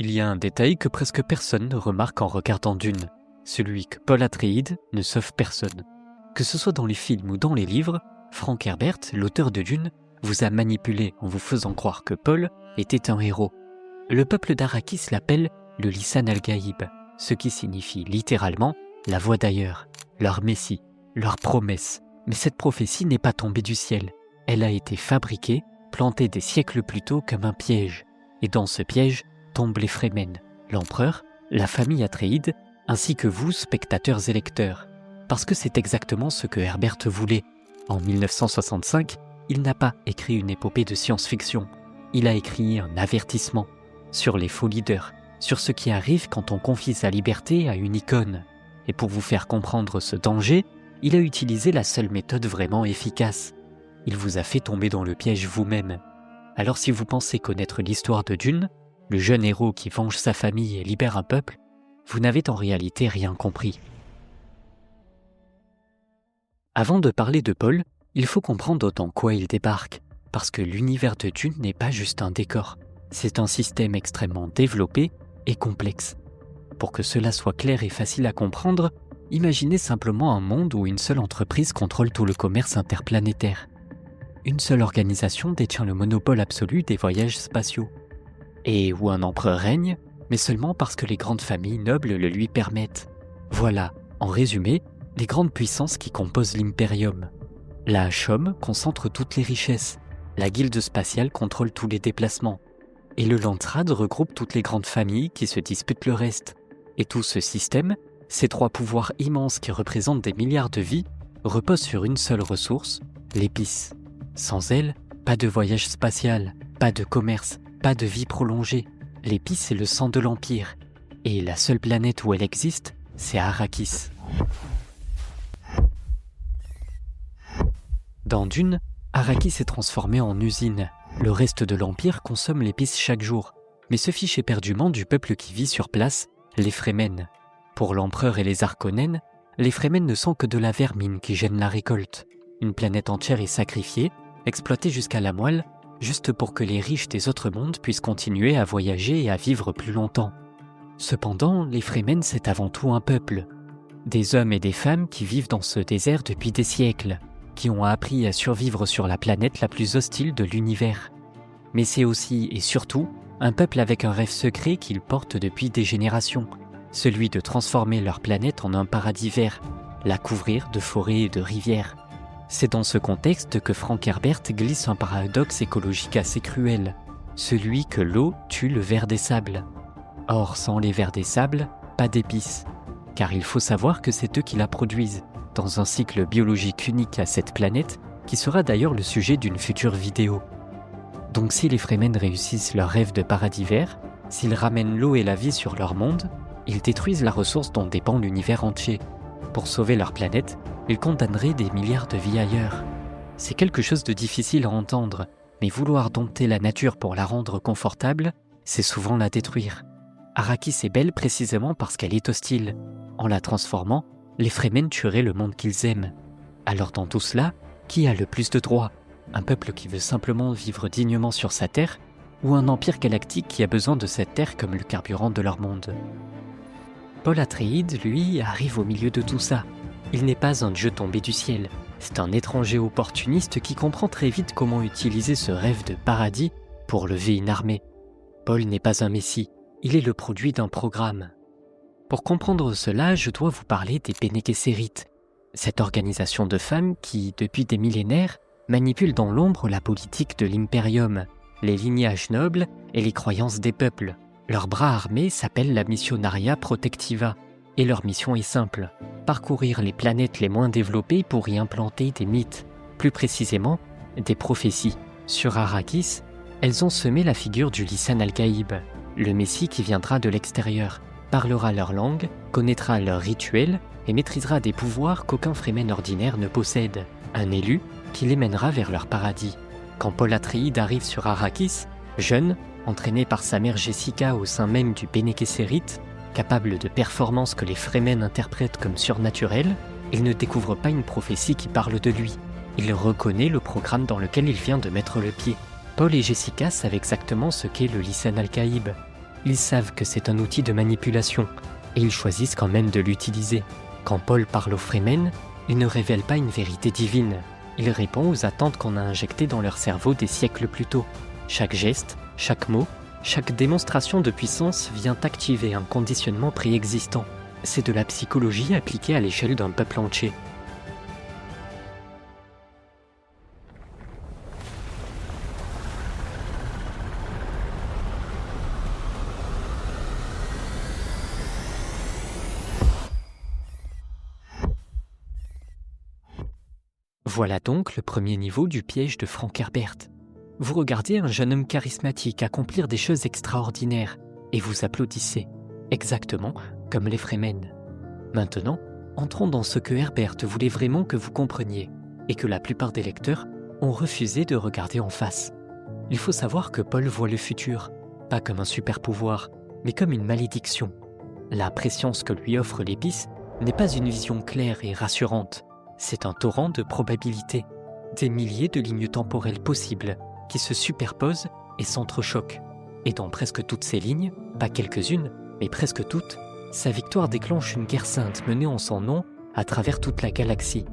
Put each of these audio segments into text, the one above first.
Il y a un détail que presque personne ne remarque en regardant Dune, celui que Paul Atreides ne sauve personne. Que ce soit dans les films ou dans les livres, Frank Herbert, l'auteur de Dune, vous a manipulé en vous faisant croire que Paul était un héros. Le peuple d'Arrakis l'appelle le Lisan al-Gaïb, ce qui signifie littéralement la voix d'ailleurs, leur messie, leur promesse. Mais cette prophétie n'est pas tombée du ciel. Elle a été fabriquée, plantée des siècles plus tôt comme un piège. Et dans ce piège tombent les Fremen, l'empereur, la famille Atreides, ainsi que vous, spectateurs et lecteurs. Parce que c'est exactement ce que Herbert voulait. En 1965, il n'a pas écrit une épopée de science-fiction. Il a écrit un avertissement sur les faux leaders, sur ce qui arrive quand on confie sa liberté à une icône. Et pour vous faire comprendre ce danger, il a utilisé la seule méthode vraiment efficace. Il vous a fait tomber dans le piège vous-même. Alors si vous pensez connaître l'histoire de Dune, le jeune héros qui venge sa famille et libère un peuple, vous n'avez en réalité rien compris. Avant de parler de Paul, il faut comprendre dans quoi il débarque, parce que l'univers de Dune n'est pas juste un décor, c'est un système extrêmement développé et complexe. Pour que cela soit clair et facile à comprendre, imaginez simplement un monde où une seule entreprise contrôle tout le commerce interplanétaire. Une seule organisation détient le monopole absolu des voyages spatiaux. Et où un empereur règne, mais seulement parce que les grandes familles nobles le lui permettent. Voilà, en résumé, les grandes puissances qui composent l'Imperium. La Chom concentre toutes les richesses, la Guilde spatiale contrôle tous les déplacements, et le Landsraad regroupe toutes les grandes familles qui se disputent le reste. Et tout ce système, ces trois pouvoirs immenses qui représentent des milliards de vies, reposent sur une seule ressource, l'épice. Sans elle, pas de voyage spatial, pas de commerce, pas de vie prolongée. L'épice est le sang de l'Empire, et la seule planète où elle existe, c'est Arrakis. Dans Dune, Arrakis est transformé en usine. Le reste de l'Empire consomme l'épice chaque jour, mais se fiche éperdument du peuple qui vit sur place, les Fremen. Pour l'empereur et les Harkonnen, les Fremen ne sont que de la vermine qui gêne la récolte. Une planète entière est sacrifiée, exploitée jusqu'à la moelle, juste pour que les riches des autres mondes puissent continuer à voyager et à vivre plus longtemps. Cependant, les Fremen, c'est avant tout un peuple. Des hommes et des femmes qui vivent dans ce désert depuis des siècles, qui ont appris à survivre sur la planète la plus hostile de l'univers. Mais c'est aussi et surtout un peuple avec un rêve secret qu'ils portent depuis des générations, celui de transformer leur planète en un paradis vert, la couvrir de forêts et de rivières. C'est dans ce contexte que Frank Herbert glisse un paradoxe écologique assez cruel, celui que l'eau tue le ver des sables. Or, sans les vers des sables, pas d'épices, car il faut savoir que c'est eux qui la produisent, dans un cycle biologique unique à cette planète, qui sera d'ailleurs le sujet d'une future vidéo. Donc si les Fremen réussissent leur rêve de paradis vert, s'ils ramènent l'eau et la vie sur leur monde, ils détruisent la ressource dont dépend l'univers entier. Pour sauver leur planète, ils condamneraient des milliards de vies ailleurs. C'est quelque chose de difficile à entendre, mais vouloir dompter la nature pour la rendre confortable, c'est souvent la détruire. Arrakis est belle précisément parce qu'elle est hostile. En la transformant, les Fremen tueraient le monde qu'ils aiment. Alors dans tout cela, qui a le plus de droits ? Un peuple qui veut simplement vivre dignement sur sa terre, ou un empire galactique qui a besoin de cette terre comme le carburant de leur monde ? Paul Atreides, lui, arrive au milieu de tout ça. Il n'est pas un dieu tombé du ciel. C'est un étranger opportuniste qui comprend très vite comment utiliser ce rêve de paradis pour lever une armée. Paul n'est pas un messie, il est le produit d'un programme. Pour comprendre cela, je dois vous parler des Bene Gesserit, cette organisation de femmes qui, depuis des millénaires, manipule dans l'ombre la politique de l'Imperium, les lignages nobles et les croyances des peuples. Leur bras armé s'appelle la Missionaria Protectiva, et leur mission est simple, parcourir les planètes les moins développées pour y implanter des mythes, plus précisément des prophéties. Sur Arrakis, elles ont semé la figure du Lisan al-Gaïb, le messie qui viendra de l'extérieur, parlera leur langue, connaîtra leurs rituels et maîtrisera des pouvoirs qu'aucun Fremen ordinaire ne possède, un élu qui les mènera vers leur paradis. Quand Paul Atreides arrive sur Arrakis, jeune, entraîné par sa mère Jessica au sein même du Bene Gesserit, capable de performances que les Fremen interprètent comme surnaturelles, il ne découvre pas une prophétie qui parle de lui. Il reconnaît le programme dans lequel il vient de mettre le pied. Paul et Jessica savent exactement ce qu'est le Lisan al-Gaïb. Ils savent que c'est un outil de manipulation, et ils choisissent quand même de l'utiliser. Quand Paul parle aux Fremen, il ne révèle pas une vérité divine. Il répond aux attentes qu'on a injectées dans leur cerveau des siècles plus tôt. Chaque geste, chaque mot, chaque démonstration de puissance vient activer un conditionnement préexistant. C'est de la psychologie appliquée à l'échelle d'un peuple entier. Voilà donc le premier niveau du piège de Frank Herbert. Vous regardez un jeune homme charismatique accomplir des choses extraordinaires et vous applaudissez, exactement comme les Fremen. Maintenant, entrons dans ce que Herbert voulait vraiment que vous compreniez et que la plupart des lecteurs ont refusé de regarder en face. Il faut savoir que Paul voit le futur, pas comme un super pouvoir, mais comme une malédiction. La préscience que lui offre l'épice n'est pas une vision claire et rassurante. C'est un torrent de probabilités, des milliers de lignes temporelles possibles qui se superposent et s'entrechoquent. Et dans presque toutes ces lignes, pas quelques-unes, mais presque toutes, sa victoire déclenche une guerre sainte menée en son nom à travers toute la galaxie.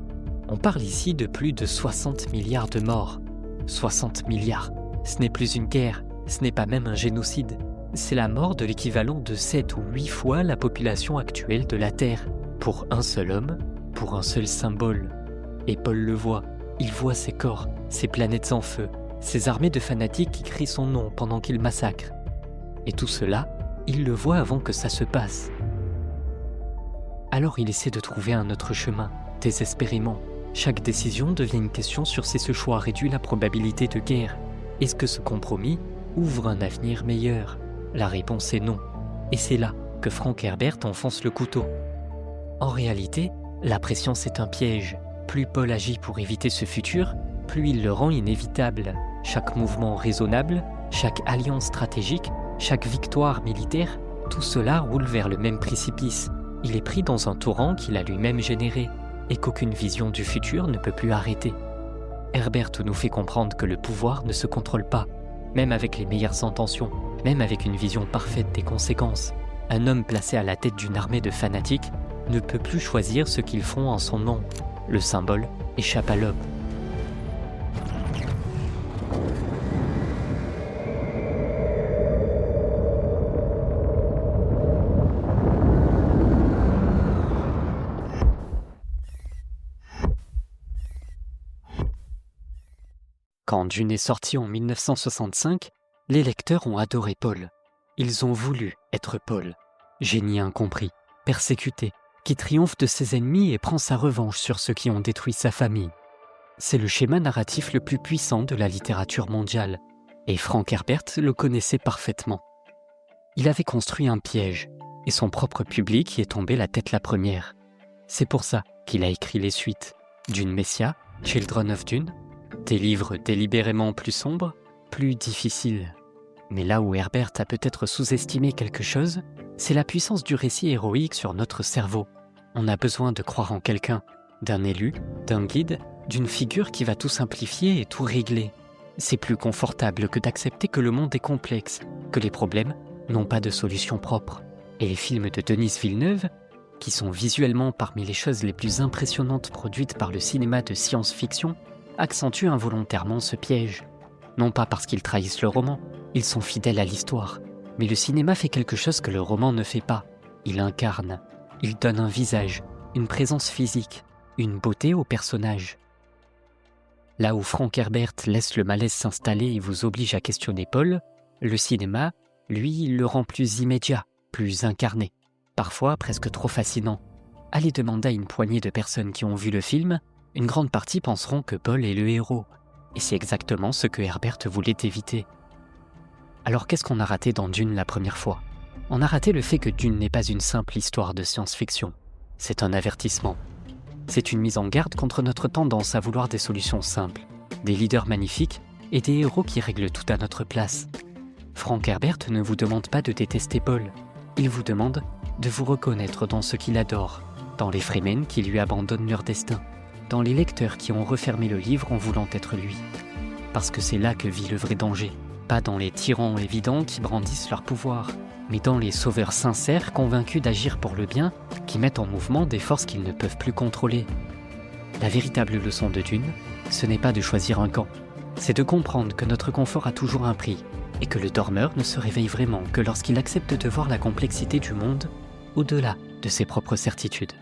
On parle ici de plus de 60 milliards de morts. 60 milliards, ce n'est plus une guerre, ce n'est pas même un génocide. C'est la mort de l'équivalent de 7 ou 8 fois la population actuelle de la Terre, pour un seul homme, pour un seul symbole. Et Paul le voit, il voit ses corps, ses planètes en feu, ses armées de fanatiques qui crient son nom pendant qu'il massacre. Et tout cela, il le voit avant que ça se passe. Alors il essaie de trouver un autre chemin, désespérément. Chaque décision devient une question sur si ce choix réduit la probabilité de guerre. Est-ce que ce compromis ouvre un avenir meilleur? La réponse est non. Et c'est là que Frank Herbert enfonce le couteau. En réalité, la prescience est un piège. Plus Paul agit pour éviter ce futur, plus il le rend inévitable. Chaque mouvement raisonnable, chaque alliance stratégique, chaque victoire militaire, tout cela roule vers le même précipice. Il est pris dans un torrent qu'il a lui-même généré et qu'aucune vision du futur ne peut plus arrêter. Herbert nous fait comprendre que le pouvoir ne se contrôle pas, même avec les meilleures intentions, même avec une vision parfaite des conséquences. Un homme placé à la tête d'une armée de fanatiques ne peut plus choisir ce qu'ils font en son nom. Le symbole échappe à l'homme. Quand Dune est sorti en 1965, les lecteurs ont adoré Paul. Ils ont voulu être Paul, génie incompris, persécuté, qui triomphe de ses ennemis et prend sa revanche sur ceux qui ont détruit sa famille. C'est le schéma narratif le plus puissant de la littérature mondiale, et Frank Herbert le connaissait parfaitement. Il avait construit un piège, et son propre public y est tombé la tête la première. C'est pour ça qu'il a écrit les suites, Dune Messia, Children of Dune, des livres délibérément plus sombres, plus difficiles. Mais là où Herbert a peut-être sous-estimé quelque chose, c'est la puissance du récit héroïque sur notre cerveau. On a besoin de croire en quelqu'un, d'un élu, d'un guide, d'une figure qui va tout simplifier et tout régler. C'est plus confortable que d'accepter que le monde est complexe, que les problèmes n'ont pas de solution propre. Et les films de Denis Villeneuve, qui sont visuellement parmi les choses les plus impressionnantes produites par le cinéma de science-fiction, accentuent involontairement ce piège. Non pas parce qu'ils trahissent le roman, ils sont fidèles à l'histoire, mais le cinéma fait quelque chose que le roman ne fait pas. Il incarne, il donne un visage, une présence physique, une beauté au personnage. Là où Frank Herbert laisse le malaise s'installer et vous oblige à questionner Paul, le cinéma, lui, il le rend plus immédiat, plus incarné, parfois presque trop fascinant. Allez demander à une poignée de personnes qui ont vu le film, une grande partie penseront que Paul est le héros. Et c'est exactement ce que Herbert voulait éviter. Alors qu'est-ce qu'on a raté dans Dune la première fois? On a raté le fait que Dune n'est pas une simple histoire de science-fiction. C'est un avertissement. C'est une mise en garde contre notre tendance à vouloir des solutions simples, des leaders magnifiques et des héros qui règlent tout à notre place. Frank Herbert ne vous demande pas de détester Paul. Il vous demande de vous reconnaître dans ce qu'il adore, dans les Fremen qui lui abandonnent leur destin, dans les lecteurs qui ont refermé le livre en voulant être lui. Parce que c'est là que vit le vrai danger, pas dans les tyrans évidents qui brandissent leur pouvoir, mais dans les sauveurs sincères convaincus d'agir pour le bien, qui mettent en mouvement des forces qu'ils ne peuvent plus contrôler. La véritable leçon de Dune, ce n'est pas de choisir un camp, c'est de comprendre que notre confort a toujours un prix, et que le dormeur ne se réveille vraiment que lorsqu'il accepte de voir la complexité du monde au-delà de ses propres certitudes.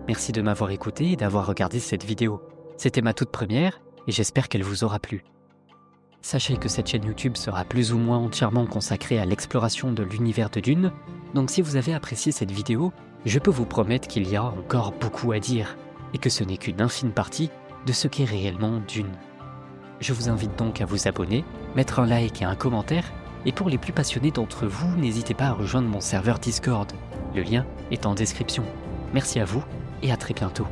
Merci de m'avoir écouté et d'avoir regardé cette vidéo. C'était ma toute première et j'espère qu'elle vous aura plu. Sachez que cette chaîne YouTube sera plus ou moins entièrement consacrée à l'exploration de l'univers de Dune, donc si vous avez apprécié cette vidéo, je peux vous promettre qu'il y a encore beaucoup à dire, et que ce n'est qu'une infime partie de ce qu'est réellement Dune. Je vous invite donc à vous abonner, mettre un like et un commentaire, et pour les plus passionnés d'entre vous, n'hésitez pas à rejoindre mon serveur Discord. Le lien est en description. Merci à vous et à très bientôt.